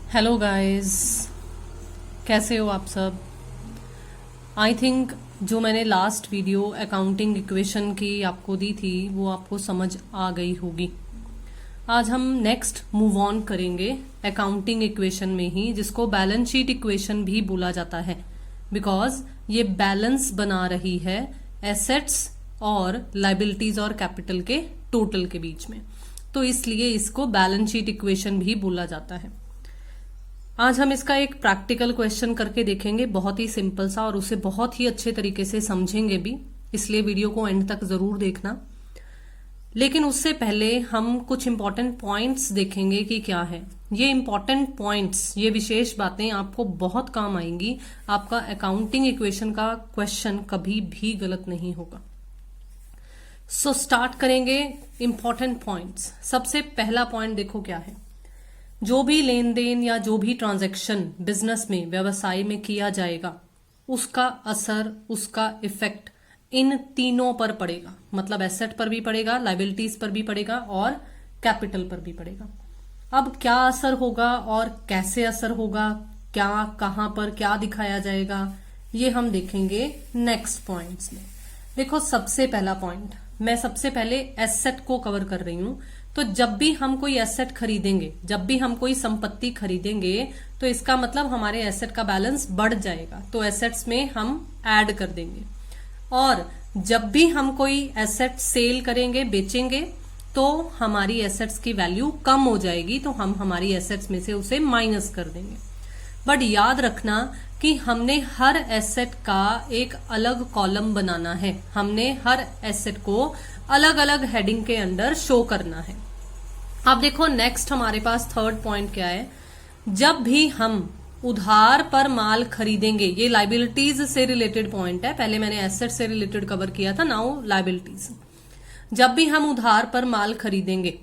Hello guys, कैसे हो आप सब। आई थिंक जो मैंने लास्ट वीडियो अकाउंटिंग इक्वेशन की आपको दी थी वो आपको समझ आ गई होगी। आज हम नेक्स्ट मूव ऑन करेंगे अकाउंटिंग इक्वेशन में ही, जिसको बैलेंस शीट इक्वेशन भी बोला जाता है, बिकॉज ये बैलेंस बना रही है एसेट्स और लाइबिलिटीज और कैपिटल के टोटल के बीच में, तो इसलिए इसको बैलेंस शीट इक्वेशन भी बोला जाता है। आज हम इसका एक प्रैक्टिकल क्वेश्चन करके देखेंगे, बहुत ही सिंपल सा, और उसे बहुत ही अच्छे तरीके से समझेंगे भी, इसलिए वीडियो को एंड तक जरूर देखना। लेकिन उससे पहले हम कुछ इंपॉर्टेंट पॉइंट्स देखेंगे कि क्या है ये इंपॉर्टेंट पॉइंट्स। ये विशेष बातें आपको बहुत काम आएंगी, आपका अकाउंटिंग इक्वेशन का क्वेश्चन कभी भी गलत नहीं होगा। सो स्टार्ट करेंगे इंपॉर्टेंट पॉइंट्स। सबसे पहला पॉइंट देखो क्या है। जो भी लेन देन या जो भी ट्रांजैक्शन बिजनेस में, व्यवसाय में किया जाएगा, उसका असर, उसका इफेक्ट इन तीनों पर पड़ेगा। मतलब एसेट पर भी पड़ेगा, लाइबिलिटीज पर भी पड़ेगा और कैपिटल पर भी पड़ेगा। अब क्या असर होगा और कैसे असर होगा, क्या, कहां पर क्या दिखाया जाएगा, ये हम देखेंगे नेक्स्ट पॉइंट्स में। देखो सबसे पहला पॉइंट, मैं सबसे पहले एसेट को कवर कर रही हूं। तो जब भी हम कोई एसेट खरीदेंगे, जब भी हम कोई संपत्ति खरीदेंगे, तो इसका मतलब हमारे एसेट का बैलेंस बढ़ जाएगा, तो एसेट्स में हम ऐड कर देंगे। और जब भी हम कोई एसेट सेल करेंगे, बेचेंगे, तो हमारी एसेट्स की वैल्यू कम हो जाएगी, तो हम हमारी एसेट्स में से उसे माइनस कर देंगे। बट याद रखना कि हमने हर एसेट का एक अलग कॉलम बनाना है, हमने हर एसेट को अलग अलग हेडिंग के अंडर शो करना है। अब देखो नेक्स्ट हमारे पास थर्ड पॉइंट क्या है। जब भी हम उधार पर माल खरीदेंगे, ये लाइबिलिटीज से रिलेटेड पॉइंट है, पहले मैंने एसेट से रिलेटेड कवर किया था, नाउ लाइबिलिटीज। जब भी हम उधार पर माल खरीदेंगे,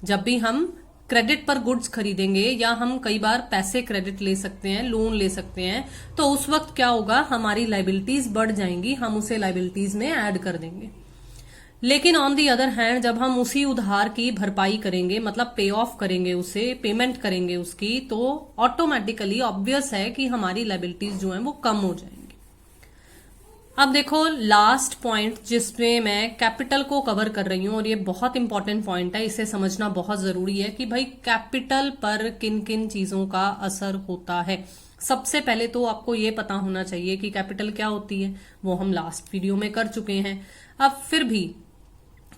जब भी हम क्रेडिट पर गुड्स खरीदेंगे, या हम कई बार पैसे क्रेडिट ले सकते हैं, लोन ले सकते हैं, तो उस वक्त क्या होगा, हमारी लाइबिलिटीज बढ़ जाएंगी, हम उसे लाइबिलिटीज में ऐड कर देंगे। लेकिन ऑन दी अदर हैंड जब हम उसी उधार की भरपाई करेंगे, मतलब पे ऑफ करेंगे, उसे पेमेंट करेंगे उसकी, तो ऑटोमेटिकली ऑब्वियस है कि हमारी लाइबिलिटीज जो है वो कम हो जाएंगी। अब देखो लास्ट पॉइंट जिसमें मैं कैपिटल को कवर कर रही हूं, और ये बहुत इंपॉर्टेंट पॉइंट है, इसे समझना बहुत जरूरी है कि भाई कैपिटल पर किन किन चीजों का असर होता है। सबसे पहले तो आपको ये पता होना चाहिए कि कैपिटल क्या होती है, वो हम लास्ट वीडियो में कर चुके हैं। अब फिर भी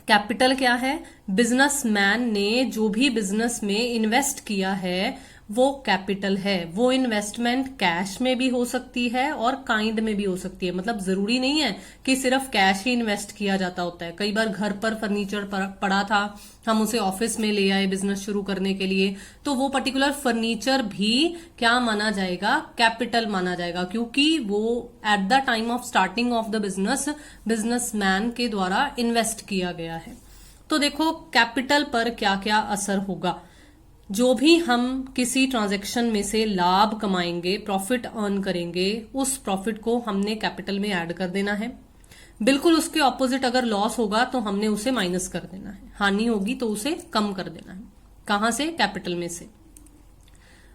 कैपिटल क्या है, बिजनेसमैन ने जो भी बिजनेस में इन्वेस्ट किया है वो कैपिटल है। वो इन्वेस्टमेंट कैश में भी हो सकती है और काइंड में भी हो सकती है। मतलब जरूरी नहीं है कि सिर्फ कैश ही इन्वेस्ट किया जाता होता है। कई बार घर पर फर्नीचर पड़ा था, हम उसे ऑफिस में ले आए बिजनेस शुरू करने के लिए, तो वो पर्टिकुलर फर्नीचर भी क्या माना जाएगा, कैपिटल माना जाएगा, क्योंकि वो at the time of starting of the businessman के द्वारा इन्वेस्ट किया गया है। तो देखो कैपिटल पर क्या क्या असर होगा। जो भी हम किसी ट्रांजैक्शन में से लाभ कमाएंगे, प्रॉफिट अर्न करेंगे, उस प्रॉफिट को हमने कैपिटल में ऐड कर देना है। बिल्कुल उसके ऑपोजिट अगर लॉस होगा तो हमने उसे माइनस कर देना है, हानि होगी तो उसे कम कर देना है। कहां से, कैपिटल में से।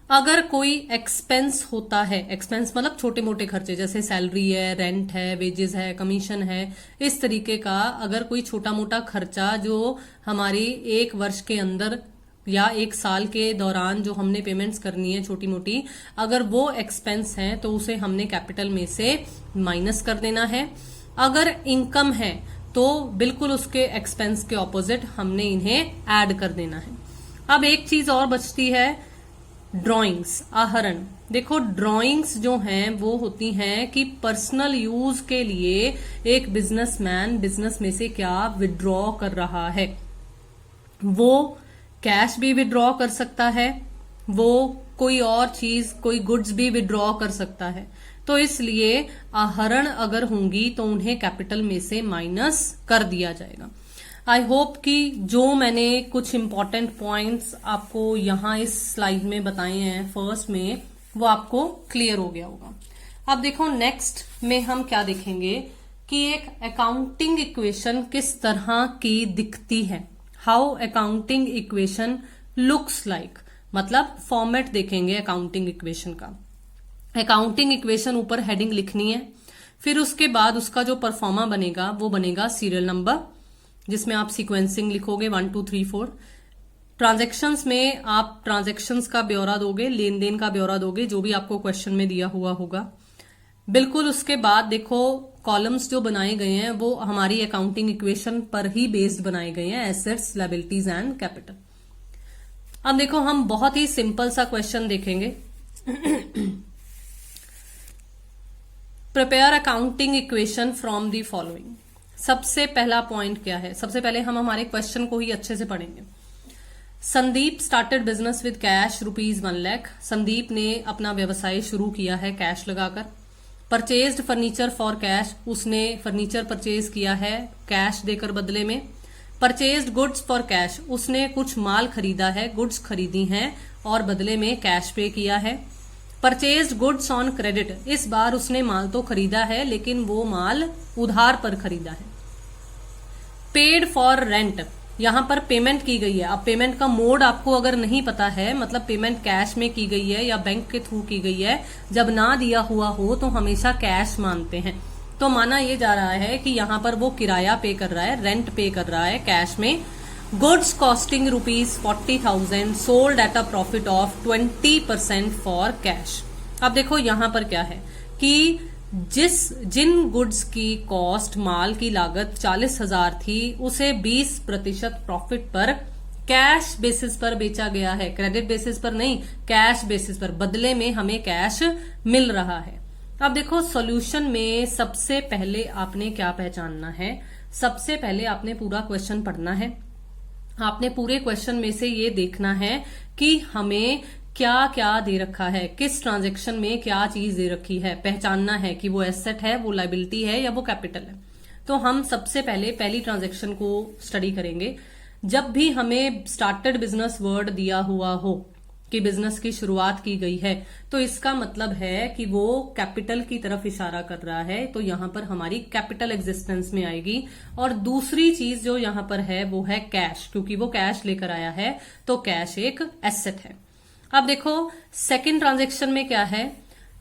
अगर कोई एक्सपेंस होता है, एक्सपेंस मतलब छोटे मोटे खर्चे, जैसे सैलरी है, रेंट है, वेजेस है, कमीशन है, इस तरीके का अगर कोई छोटा मोटा खर्चा जो हमारी एक वर्ष के अंदर या एक साल के दौरान जो हमने पेमेंट्स करनी है छोटी मोटी, अगर वो एक्सपेंस है तो उसे हमने कैपिटल में से माइनस कर देना है। अगर इनकम है तो बिल्कुल उसके एक्सपेंस के ऑपोजिट हमने इन्हें ऐड कर देना है। अब एक चीज और बचती है, ड्राइंग्स, आहरण। देखो ड्राइंग्स जो हैं वो होती हैं कि पर्सनल यूज के लिए एक बिजनेसमैन बिजनेस में से क्या विड्रॉ कर रहा है। वो कैश भी विड्रॉ कर सकता है, वो कोई और चीज, कोई गुड्स भी विड्रॉ कर सकता है। तो इसलिए आहरण अगर होंगी तो उन्हें कैपिटल में से माइनस कर दिया जाएगा। आई होप कि जो मैंने कुछ इंपॉर्टेंट पॉइंट्स आपको यहां इस स्लाइड में बताए हैं फर्स्ट में, वो आपको क्लियर हो गया होगा। अब देखो नेक्स्ट में हम क्या देखेंगे कि एक अकाउंटिंग इक्वेशन किस तरह की दिखती है, how accounting equation looks like. मतलब फॉर्मेट देखेंगे अकाउंटिंग इक्वेशन का। अकाउंटिंग इक्वेशन ऊपर हेडिंग लिखनी है, फिर उसके बाद उसका जो परफॉर्मा बनेगा वो बनेगा सीरियल नंबर, जिसमें आप सीक्वेंसिंग लिखोगे 1 2 3 4। ट्रांजैक्शंस में आप ट्रांजैक्शंस का ब्यौरा दोगे, लेन देन का ब्यौरा दोगे, जो भी आपको क्वेश्चन में दिया हुआ होगा। बिल्कुल उसके बाद देखो कॉलम्स जो बनाए गए हैं वो हमारी अकाउंटिंग इक्वेशन पर ही बेस्ड बनाए गए हैं, एसेट्स, लायबिलिटीज एंड कैपिटल। अब देखो हम बहुत ही सिंपल सा क्वेश्चन देखेंगे। Prepare accounting equation from the following. सबसे पहला पॉइंट क्या है, सबसे पहले हम हमारे क्वेश्चन को ही अच्छे से पढ़ेंगे। Sandeep started business with cash ₹1 lakh. Sandeep ने अपना व्यवसाय शुरू किया है कैश लगाकर। परचेज्ड फर्नीचर फॉर कैश, उसने फर्नीचर परचेज किया है कैश देकर बदले में। परचेज्ड गुड्स फॉर कैश, उसने कुछ माल खरीदा है, गुड्स खरीदी हैं और बदले में कैश पे किया है। परचेज्ड गुड्स ऑन क्रेडिट, इस बार उसने माल तो खरीदा है लेकिन वो माल उधार पर खरीदा है। पेड फॉर रेंट, यहां पर पेमेंट की गई है। अब पेमेंट का मोड आपको अगर नहीं पता है, मतलब पेमेंट कैश में की गई है या बैंक के थ्रू की गई है, जब ना दिया हुआ हो तो हमेशा कैश मानते हैं। तो माना ये जा रहा है कि यहाँ पर वो किराया पे कर रहा है, रेंट पे कर रहा है कैश में। Goods costing ₹40,000 sold at a profit of 20% for cash. अब देखो यहां पर क्या है कि जिन गुड्स की कॉस्ट, माल की लागत 40,000 थी, उसे 20% प्रॉफिट पर कैश बेसिस पर बेचा गया है, क्रेडिट बेसिस पर नहीं, कैश बेसिस पर। बदले में हमें कैश मिल रहा है। अब देखो सॉल्यूशन में सबसे पहले आपने क्या पहचानना है, सबसे पहले आपने पूरा क्वेश्चन पढ़ना है। आपने पूरे क्वेश्चन में से ये देखना है कि हमें क्या क्या दे रखा है, किस ट्रांजैक्शन में क्या चीज दे रखी है, पहचानना है कि वो एसेट है, वो लायबिलिटी है या वो कैपिटल है। तो हम सबसे पहले पहली ट्रांजैक्शन को स्टडी करेंगे। जब भी हमें स्टार्टेड बिजनेस वर्ड दिया हुआ हो कि बिजनेस की शुरुआत की गई है, तो इसका मतलब है कि वो कैपिटल की तरफ इशारा कर रहा है, तो यहां पर हमारी कैपिटल एग्जिस्टेंस में आएगी। और दूसरी चीज जो यहां पर है वो है कैश, क्योंकि वो कैश लेकर आया है तो कैश एक एसेट है। अब देखो सेकंड ट्रांजैक्शन में क्या है,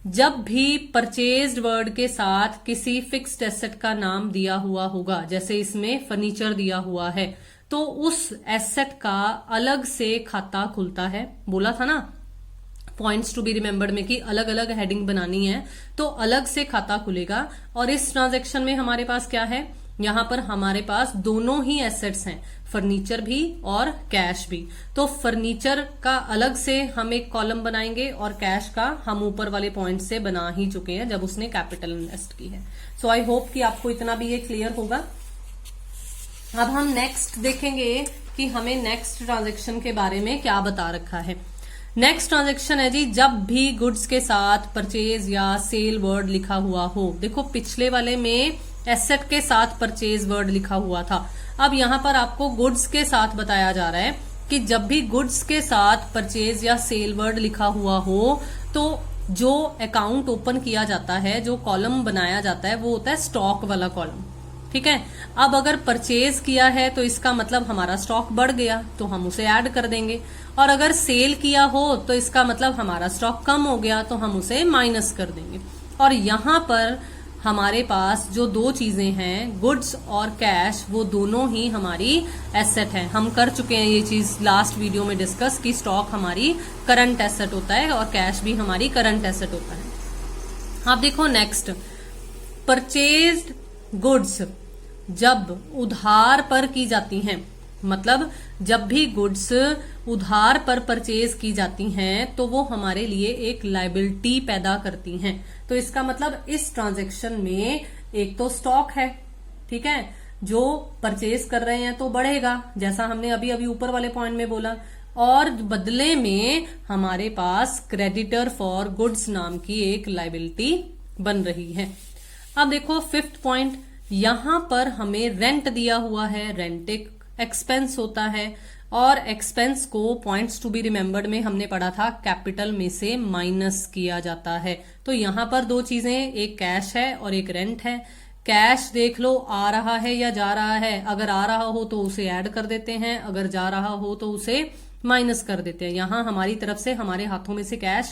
जब भी परचेज्ड वर्ड के साथ किसी फिक्स्ड एसेट का नाम दिया हुआ होगा, जैसे इसमें फर्नीचर दिया हुआ है, तो उस एसेट का अलग से खाता खुलता है। बोला था ना पॉइंट्स टू बी रिमेम्बर्ड में कि अलग अलग हेडिंग बनानी है, तो अलग से खाता खुलेगा। और इस ट्रांजैक्शन में हमारे पास क्या है, यहां पर हमारे पास दोनों ही एसेट्स हैं, फर्नीचर भी और कैश भी। तो फर्नीचर का अलग से हम एक कॉलम बनाएंगे और कैश का हम ऊपर वाले पॉइंट से बना ही चुके हैं जब उसने कैपिटल इन्वेस्ट की है। सो आई होप कि आपको इतना भी ये क्लियर होगा। अब हम नेक्स्ट देखेंगे कि हमें नेक्स्ट ट्रांजैक्शन के बारे में क्या बता रखा है। नेक्स्ट ट्रांजैक्शन है जी, जब भी गुड्स के साथ परचेज या सेल वर्ड लिखा हुआ हो। देखो पिछले वाले में एसेट के साथ परचेज वर्ड लिखा हुआ था, अब यहां पर आपको गुड्स के साथ बताया जा रहा है कि जब भी गुड्स के साथ परचेज या सेल वर्ड लिखा हुआ हो तो जो अकाउंट ओपन किया जाता है, जो कॉलम बनाया जाता है, वो होता है स्टॉक वाला कॉलम। ठीक है, अब अगर परचेज किया है तो इसका मतलब हमारा स्टॉक बढ़ गया, तो हम उसे ऐड कर देंगे। और अगर सेल किया हो तो इसका मतलब हमारा स्टॉक कम हो गया, तो हम उसे माइनस कर देंगे। और यहां पर हमारे पास जो दो चीजें हैं, गुड्स और कैश, वो दोनों ही हमारी एसेट हैं। हम कर चुके हैं ये चीज लास्ट वीडियो में डिस्कस कि स्टॉक हमारी करंट एसेट होता है और कैश भी हमारी करंट एसेट होता है। आप देखो नेक्स्ट, परचेज्ड गुड्स जब उधार पर की जाती हैं, मतलब जब भी गुड्स उधार पर परचेज की जाती हैं तो वो हमारे लिए एक लायबिलिटी पैदा करती हैं। तो इसका मतलब इस ट्रांजैक्शन में एक तो स्टॉक है, ठीक है, जो परचेज कर रहे हैं तो बढ़ेगा, जैसा हमने अभी अभी ऊपर वाले पॉइंट में बोला। और बदले में हमारे पास क्रेडिटर फॉर गुड्स नाम की एक लायबिलिटी बन रही है। अब देखो फिफ्थ पॉइंट, यहां पर हमें रेंट दिया हुआ है। रेंट एक एक्सपेंस होता है और एक्सपेंस को पॉइंट्स टू बी रिमेम्बर्ड में हमने पढ़ा था कैपिटल में से माइनस किया जाता है। तो यहां पर दो चीजें, एक कैश है और एक रेंट है। कैश देख लो आ रहा है या जा रहा है, अगर आ रहा हो तो उसे ऐड कर देते हैं, अगर जा रहा हो तो उसे माइनस कर देते हैं। यहां हमारी तरफ से हमारे हाथों में से कैश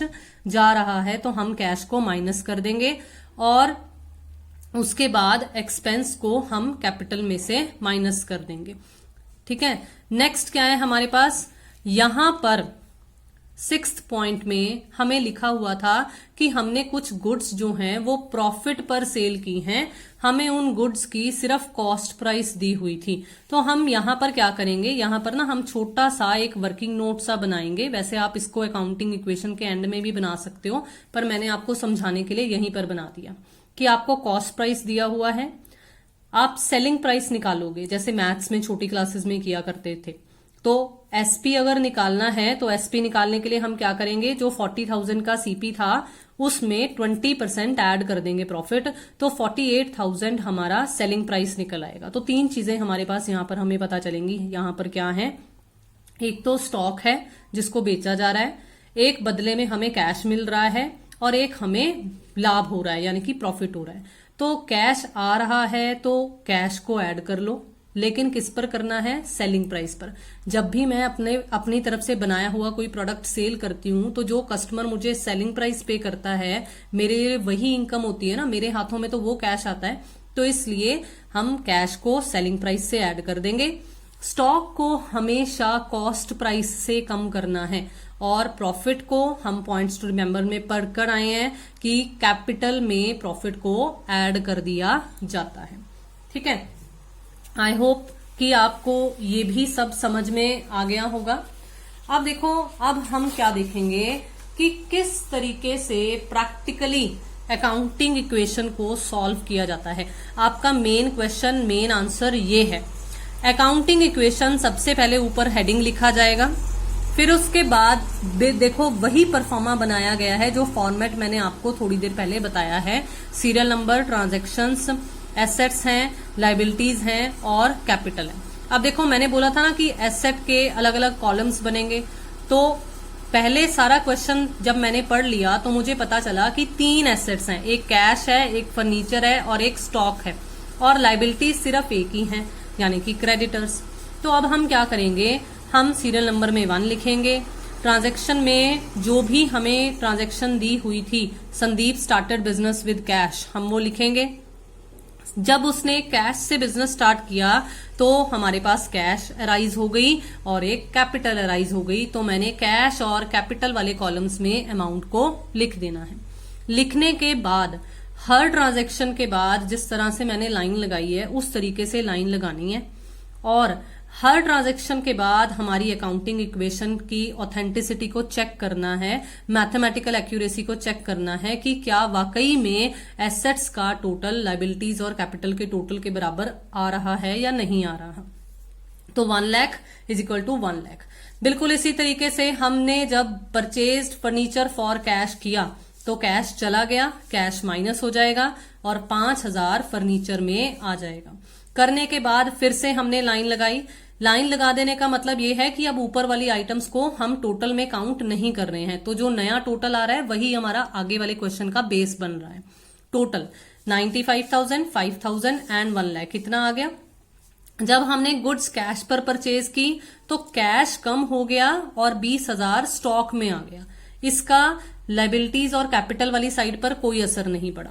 जा रहा है तो हम कैश को माइनस कर देंगे और उसके बाद एक्सपेंस को हम कैपिटल में से माइनस कर देंगे। ठीक है, नेक्स्ट क्या है हमारे पास, यहां पर 6th पॉइंट में हमें लिखा हुआ था कि हमने कुछ गुड्स जो हैं वो प्रॉफिट पर सेल की हैं, हमें उन गुड्स की सिर्फ कॉस्ट प्राइस दी हुई थी। तो हम यहां पर क्या करेंगे, यहां पर ना हम छोटा सा एक वर्किंग नोट सा बनाएंगे। वैसे आप इसको अकाउंटिंग इक्वेशन के एंड में भी बना सकते हो, पर मैंने आपको समझाने के लिए यहीं पर बना दिया कि आपको कॉस्ट प्राइस दिया हुआ है, आप सेलिंग प्राइस निकालोगे जैसे मैथ्स में छोटी क्लासेस में किया करते थे। तो एसपी अगर निकालना है तो एसपी निकालने के लिए हम क्या करेंगे, जो 40,000 का सीपी था उसमें 20% ऐड कर देंगे प्रॉफिट, तो 48,000 हमारा सेलिंग प्राइस निकल आएगा। तो 3 चीजें हमारे पास यहां पर हमें पता चलेंगी। यहां पर क्या है, एक तो स्टॉक है जिसको बेचा जा रहा है, एक बदले में हमें कैश मिल रहा है और एक हमें लाभ हो रहा है यानी कि प्रॉफिट हो रहा है। तो कैश आ रहा है तो कैश को ऐड कर लो, लेकिन किस पर करना है, सेलिंग प्राइस पर। जब भी मैं अपनी तरफ से बनाया हुआ कोई प्रोडक्ट सेल करती हूं तो जो कस्टमर मुझे सेलिंग प्राइस पे करता है मेरे वही इनकम होती है ना, मेरे हाथों में तो वो कैश आता है। तो इसलिए हम कैश को सेलिंग प्राइस से ऐड कर देंगे। स्टॉक को हमेशा कॉस्ट प्राइस से कम करना है और प्रॉफिट को हम पॉइंट्स टू रिमेंबर में पढ़कर आए हैं कि कैपिटल में प्रॉफिट को ऐड कर दिया जाता है। ठीक है, आई होप कि आपको ये भी सब समझ में आ गया होगा। अब देखो, अब हम क्या देखेंगे कि किस तरीके से प्रैक्टिकली अकाउंटिंग इक्वेशन को सॉल्व किया जाता है। आपका मेन क्वेश्चन, मेन आंसर ये है। अकाउंटिंग इक्वेशन सबसे पहले ऊपर हेडिंग लिखा जाएगा, फिर उसके बाद देखो वही परफॉर्मा बनाया गया है जो फॉर्मेट मैंने आपको थोड़ी देर पहले बताया है। सीरियल नंबर, ट्रांजैक्शंस, एसेट्स हैं, लायबिलिटीज हैं और कैपिटल है। अब देखो मैंने बोला था ना कि एसेट के अलग अलग कॉलम्स बनेंगे, तो पहले सारा क्वेश्चन जब मैंने पढ़ लिया तो मुझे पता चला कि 3 एसेट्स हैं, एक कैश है, एक फर्नीचर है और एक स्टॉक है, और लायबिलिटीज सिर्फ एक ही हैं यानी कि क्रेडिटर्स। तो अब हम क्या करेंगे, हम सीरियल नंबर में 1 लिखेंगे। ट्रांजैक्शन में जो भी हमें ट्रांजैक्शन दी हुई थी, Sandeep started business with cash, हम वो लिखेंगे। जब उसने कैश से बिजनेस स्टार्ट किया तो हमारे पास कैश अराइज हो गई और एक कैपिटल अराइज हो गई। तो मैंने कैश और कैपिटल वाले कॉलम्स में अमाउंट को लिख देना है। लिखने के बाद हर ट्रांजैक्शन के बाद जिस तरह से मैंने लाइन लगाई है उस तरीके से लाइन लगानी है, और हर ट्रांजैक्शन के बाद हमारी अकाउंटिंग इक्वेशन की ऑथेंटिसिटी को चेक करना है, मैथमेटिकल एक्यूरेसी को चेक करना है कि क्या वाकई में एसेट्स का टोटल लायबिलिटीज और कैपिटल के टोटल के बराबर आ रहा है या नहीं आ रहा। तो 1 lakh is equal to 1 lakh. बिल्कुल इसी तरीके से हमने जब परचेज्ड फर्नीचर फॉर कैश किया तो कैश चला गया, कैश माइनस हो जाएगा और 5,000 फर्नीचर में आ जाएगा। करने के बाद फिर से हमने लाइन लगाई। लाइन लगा देने का मतलब ये है कि अब ऊपर वाली आइटम्स को हम टोटल में काउंट नहीं कर रहे हैं, तो जो नया टोटल आ रहा है वही हमारा आगे वाले क्वेश्चन का बेस बन रहा है। टोटल 95,000, 5,000 एंड 1 लाख कितना आ गया। जब हमने गुड्स कैश पर परचेज की तो कैश कम हो गया और 20,000 स्टॉक में आ गया। इसका लायबिलिटीज और कैपिटल वाली साइड पर कोई असर नहीं पड़ा।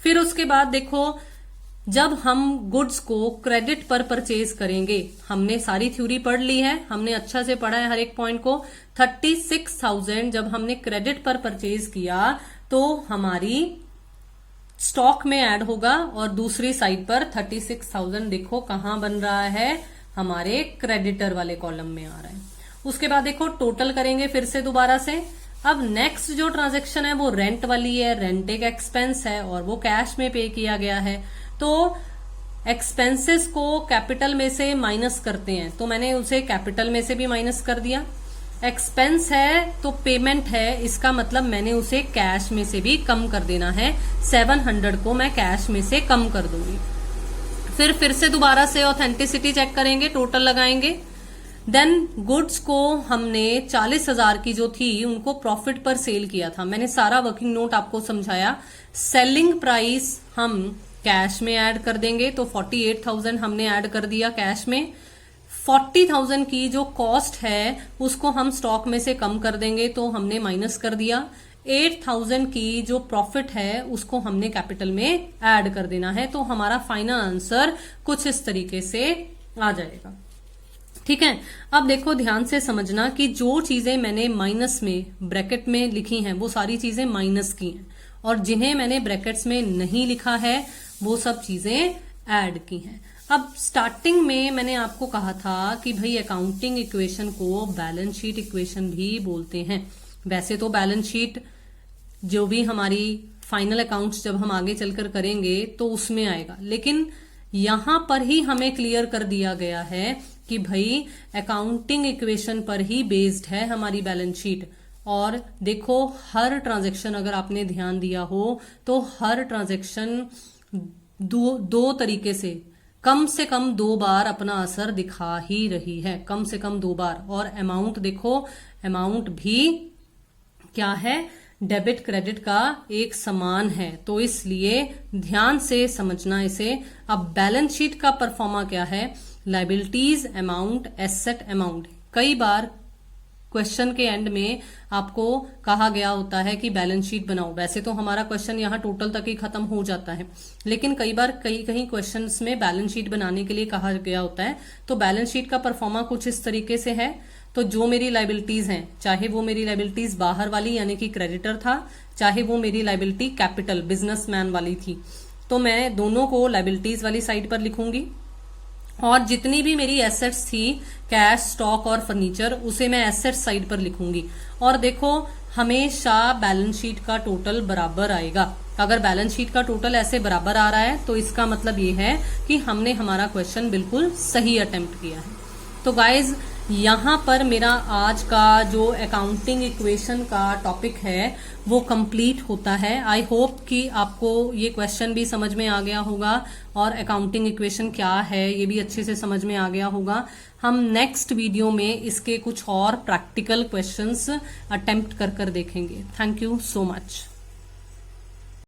फिर उसके बाद देखो, जब हम गुड्स को क्रेडिट पर परचेज करेंगे, हमने सारी थ्योरी पढ़ ली है, हमने अच्छा से पढ़ा है हर एक पॉइंट को। 36,000 जब हमने क्रेडिट पर परचेज किया तो हमारी स्टॉक में ऐड होगा और दूसरी साइड पर 36,000 देखो कहां बन रहा है, हमारे क्रेडिटर वाले कॉलम में आ रहा है। उसके बाद देखो टोटल करेंगे फिर से दोबारा से। अब नेक्स्ट जो ट्रांजैक्शन है वो रेंट वाली है। रेंट एक एक्सपेंस है और वो कैश में पे किया गया है, तो एक्सपेंसेस को कैपिटल में से माइनस करते हैं, तो मैंने उसे कैपिटल में से भी माइनस कर दिया। एक्सपेंस है तो पेमेंट है, इसका मतलब मैंने उसे कैश में से भी कम कर देना है। 700 को मैं कैश में से कम कर दूंगी। फिर से दोबारा से ऑथेंटिसिटी चेक करेंगे, टोटल लगाएंगे। देन गुड्स को हमने 40,000 की जो थी उनको प्रॉफिट पर सेल किया था। मैंने सारा वर्किंग नोट आपको समझाया। सेलिंग प्राइस हम कैश में ऐड कर देंगे, तो 48,000 हमने ऐड कर दिया कैश में। 40,000 की जो कॉस्ट है उसको हम स्टॉक में से कम कर देंगे, तो हमने माइनस कर दिया। 8,000 की जो प्रॉफिट है उसको हमने कैपिटल में ऐड कर देना है, तो हमारा फाइनल आंसर कुछ इस तरीके से आ जाएगा। ठीक है, अब देखो ध्यान से समझना कि जो चीजें मैंने माइनस में ब्रैकेट में लिखी हैं वो सारी चीजें माइनस की हैं, और जिन्हें मैंने ब्रैकेट्स में नहीं लिखा है वो सब चीजें ऐड की हैं। अब स्टार्टिंग में मैंने आपको कहा था कि भाई अकाउंटिंग इक्वेशन को बैलेंस शीट इक्वेशन भी बोलते हैं। वैसे तो बैलेंस शीट जो भी हमारी फाइनल अकाउंट्स जब हम आगे चलकर करेंगे तो उसमें आएगा, लेकिन यहां पर ही हमें क्लियर कर दिया गया है कि भाई अकाउंटिंग इक्वेशन पर ही बेस्ड है हमारी बैलेंस शीट। और देखो हर ट्रांजैक्शन अगर आपने ध्यान दिया हो तो हर ट्रांजैक्शन दो तरीके से कम 2 बार अपना असर दिखा ही रही है, कम से कम 2 बार। और अमाउंट देखो, अमाउंट भी क्या है, डेबिट क्रेडिट का एक समान है, तो इसलिए ध्यान से समझना इसे। अब बैलेंस शीट का परफॉर्मा क्या है, लायबिलिटीज अमाउंट, एसेट अमाउंट। कई बार क्वेश्चन के एंड में आपको कहा गया होता है कि बैलेंस शीट बनाओ। वैसे तो हमारा क्वेश्चन यहाँ टोटल तक ही खत्म हो जाता है, लेकिन कई बार कहीं क्वेश्चंस में बैलेंस शीट बनाने के लिए कहा गया होता है। तो बैलेंस शीट का परफॉर्मा कुछ इस तरीके से है। तो जो मेरी लायबिलिटीज हैं, चाहे वो मेरी लायबिलिटीज बाहर वाली यानी कि क्रेडिटर था, चाहे वो मेरी लायबिलिटी कैपिटल बिजनेसमैन वाली थी, तो मैं दोनों को लायबिलिटीज वाली साइड पर लिखूंगी। और जितनी भी मेरी एसेट्स थी, कैश, स्टॉक और फर्नीचर, उसे मैं एसेट साइड पर लिखूंगी। और देखो हमेशा बैलेंस शीट का टोटल बराबर आएगा। अगर बैलेंस शीट का टोटल ऐसे बराबर आ रहा है तो इसका मतलब ये है कि हमने हमारा क्वेश्चन बिल्कुल सही अटेम्प्ट किया है। तो गाइज यहाँ पर मेरा आज का जो अकाउंटिंग इक्वेशन का टॉपिक है वो कंप्लीट होता है। आई होप कि आपको ये क्वेश्चन भी समझ में आ गया होगा और अकाउंटिंग इक्वेशन क्या है ये भी अच्छे से समझ में आ गया होगा। हम नेक्स्ट वीडियो में इसके कुछ और प्रैक्टिकल क्वेश्चंस अटेम्प्ट कर देखेंगे। Thank you so much.